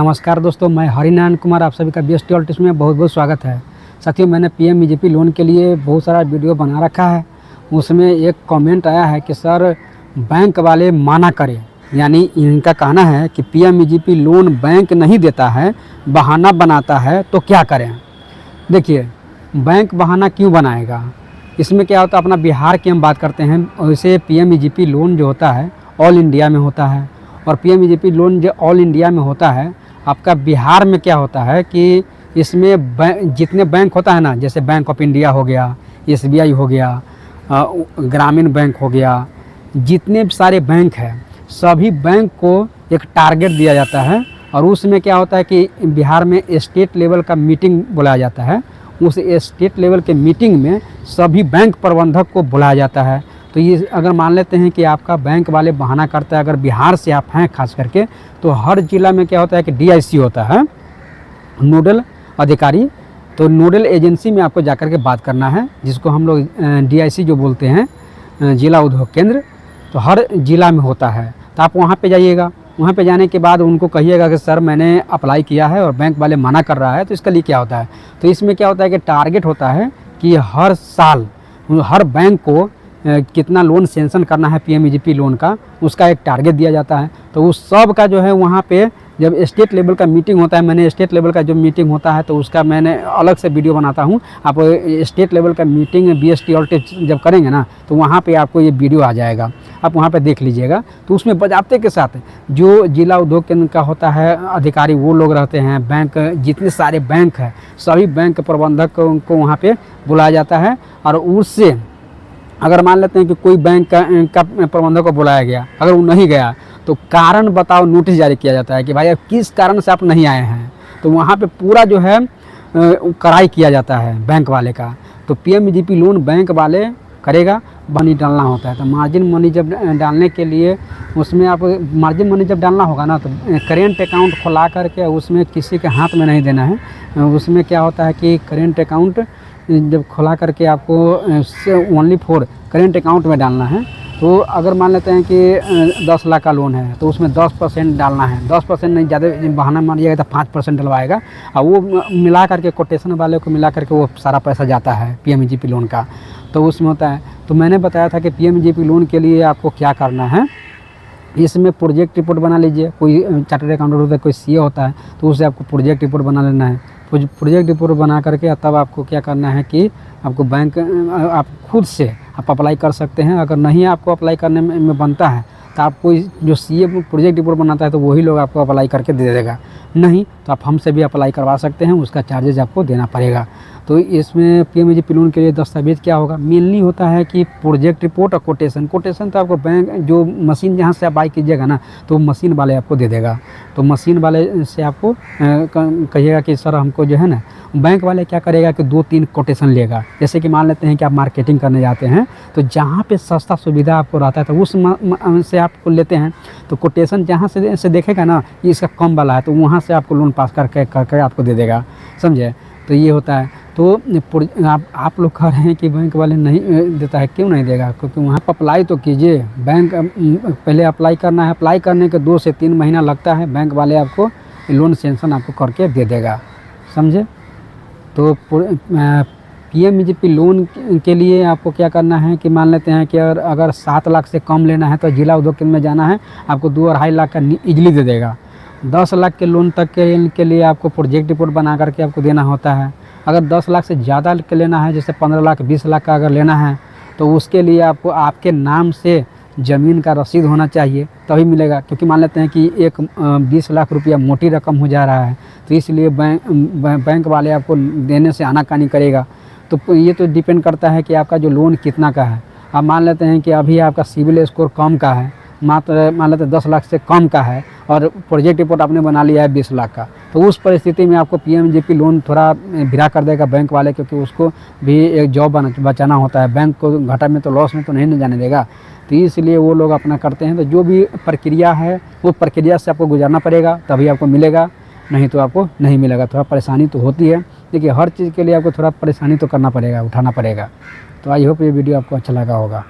नमस्कार दोस्तों, मैं हरिनारायण कुमार आप सभी का बीएसटी ऑल्टिस में बहुत बहुत स्वागत है। साथियों, मैंने पीएमईजीपी लोन के लिए बहुत सारा वीडियो बना रखा है। उसमें एक कमेंट आया है कि सर बैंक वाले माना करें, यानी इनका कहना है कि पीएमईजीपी लोन बैंक नहीं देता है, बहाना बनाता है, तो क्या करें। देखिए, बैंक बहाना क्यों बनाएगा, इसमें क्या होता है, अपना बिहार की हम बात करते हैं। वैसे पीएमईजीपी लोन जो होता है ऑल इंडिया में होता है, और पीएमईजीपी लोन जो ऑल इंडिया में होता है, आपका बिहार में क्या होता है कि इसमें जितने बैंक होता है ना, जैसे बैंक ऑफ इंडिया हो गया, एसबीआई हो गया, ग्रामीण बैंक हो गया, जितने सारे बैंक हैं सभी बैंक को एक टारगेट दिया जाता है। और उसमें क्या होता है कि बिहार में स्टेट लेवल का मीटिंग बुलाया जाता है। उस स्टेट लेवल के मीटिंग में सभी बैंक प्रबंधक को बुलाया जाता है। तो ये अगर मान लेते हैं कि आपका बैंक वाले बहाना करता है, अगर बिहार से आप हैं खास करके, तो हर जिला में क्या होता है कि डीआईसी होता है, नोडल अधिकारी। तो नोडल एजेंसी में आपको जाकर के बात करना है, जिसको हम लोग डीआईसी जो बोलते हैं, जिला उद्योग केंद्र। तो हर जिला में होता है, तो आप वहाँ पे जाइएगा। वहाँ पे जाने के बाद उनको कहिएगा कि सर मैंने अप्लाई किया है और बैंक वाले मना कर रहा है, तो इसका लिए क्या होता है। तो इसमें क्या होता है कि टारगेट होता है कि हर साल हर बैंक को कितना लोन सेंक्शन करना है पीएमईजीपी लोन का, उसका एक टारगेट दिया जाता है। तो उस सब का जो है वहाँ पे जब स्टेट लेवल का मीटिंग होता है, मैंने स्टेट लेवल का जो मीटिंग होता है तो उसका मैंने अलग से वीडियो बनाता हूँ। आप स्टेट लेवल का मीटिंग बीएसटी ऑल्टिस जब करेंगे ना, तो वहाँ पे आपको ये वीडियो आ जाएगा, आप वहाँ पे देख लीजिएगा। तो उसमें बजाबते के साथ जो जिला उद्योग केंद्र का होता है अधिकारी, वो लोग रहते हैं, बैंक जितने सारे बैंक हैं सभी बैंक प्रबंधक को वहाँ पर बुलाया जाता है। और उससे अगर मान लेते हैं कि कोई बैंक का प्रबंधक को बुलाया गया, अगर वो नहीं गया तो कारण बताओ नोटिस जारी किया जाता है कि भाई अब किस कारण से आप नहीं आए हैं। तो वहाँ पे पूरा जो है कराई किया जाता है बैंक वाले का। तो पीएमईजीपी लोन बैंक वाले करेगा, मनी डालना होता है। तो मार्जिन मनी जब डालने के लिए उसमें आप मार्जिन मनी जब डालना होगा ना, तो करेंट अकाउंट खुला करके उसमें किसी के हाथ में नहीं देना है। उसमें क्या होता है कि करेंट अकाउंट जब खुला करके आपको ओनली फॉर करेंट अकाउंट में डालना है। तो अगर मान लेते हैं कि 10 लाख का लोन है तो उसमें 10% डालना है। 10% नहीं, ज़्यादा बहाना मारिएगा तो 5% डलवाएगा, और वो मिला करके कोटेशन वाले को मिला करके वो सारा पैसा जाता है पीएमईजीपी लोन का। तो उसमें होता है, तो मैंने बताया था कि पीएमईजीपी लोन के लिए आपको क्या करना है। इसमें प्रोजेक्ट रिपोर्ट बना लीजिए। कोई चार्टर्ड अकाउंटेंट होता है, कोई सीए होता है, तो उससे आपको प्रोजेक्ट रिपोर्ट बना लेना है। प्रोजेक्ट रिपोर्ट बना करके तब आपको क्या करना है कि आपको बैंक आप खुद से आप अप्लाई कर सकते हैं। अगर नहीं आपको अप्लाई करने में बनता है तो आपको जो सीए प्रोजेक्ट रिपोर्ट बनाता है तो वही लोग आपको अप्लाई करके दे देगा। नहीं तो आप हमसे भी अप्लाई करवा सकते हैं, उसका चार्जेज आपको देना पड़ेगा। तो इसमें पीएमईजीपी लोन के लिए दस्तावेज क्या होगा, मेनली होता है कि प्रोजेक्ट रिपोर्ट और कोटेशन। कोटेशन तो आपको बैंक जो मशीन जहाँ से आप बाई कीजिएगा ना, तो मशीन वाले आपको दे देगा। तो मशीन वाले से आपको कहिएगा कि सर हमको जो है ना, बैंक वाले क्या करेगा कि 2-3 कोटेशन लेगा। जैसे कि मान लेते हैं कि आप मार्केटिंग करने जाते हैं, तो जहाँ पे सस्ता सुविधा आपको रहता है तो उस से आपको लेते हैं। तो कोटेशन जहाँ से देखेगा ना कि इसका कम वाला है, तो वहाँ से आपको लोन पास करके आपको दे देगा, समझे। तो ये होता है। तो आप लोग कह रहे हैं कि बैंक वाले नहीं देता है, क्यों नहीं देगा, क्योंकि वहाँ पर अप्लाई तो कीजिए। बैंक पहले अप्लाई करना है, अप्लाई करने के 2 से 3 महीना लगता है, बैंक वाले आपको लोन सेंक्शन आपको करके दे देगा, समझे। तो पीएमईजीपी लोन के लिए आपको क्या करना है कि मान लेते हैं कि अगर 7 लाख से कम लेना है तो जिला उद्योग केंद्र में जाना है, आपको 2-2.5 लाख का इजली दे देगा। 10 लाख के लोन तक के लिए आपको प्रोजेक्ट रिपोर्ट बना करके आपको देना होता है। अगर 10 लाख से ज़्यादा के लेना है, जैसे 15 लाख 20 लाख का अगर लेना है, तो उसके लिए आपको आपके नाम से ज़मीन का रसीद होना चाहिए, तभी मिलेगा। क्योंकि मान लेते हैं कि 20 लाख रुपया मोटी रकम हो जा रहा है, तो इसलिए बैंक वाले आपको देने से आनाकानी करेगा। तो ये तो डिपेंड करता है कि आपका जो लोन कितना का है। अब मान लेते हैं कि अभी आपका सिविल स्कोर कम का है, मात्र मान लेते हैं 10 लाख से कम का है, और प्रोजेक्ट रिपोर्ट आपने बना लिया है 20 लाख का, तो उस परिस्थिति में आपको पीएमईजीपी लोन थोड़ा भिड़ा कर देगा बैंक वाले, क्योंकि उसको भी एक जॉब बचाना होता है। बैंक को घाटा में तो लॉस में तो नहीं जाने देगा। तो इसलिए वो लोग अपना करते हैं। तो जो भी प्रक्रिया है वो प्रक्रिया से आपको गुजरना पड़ेगा, तभी आपको मिलेगा, नहीं तो आपको नहीं मिलेगा। थोड़ा परेशानी तो होती है, देखिए हर चीज़ के लिए आपको थोड़ा परेशानी तो करना पड़ेगा, उठाना पड़ेगा। तो आई होप ये वीडियो आपको अच्छा लगा होगा।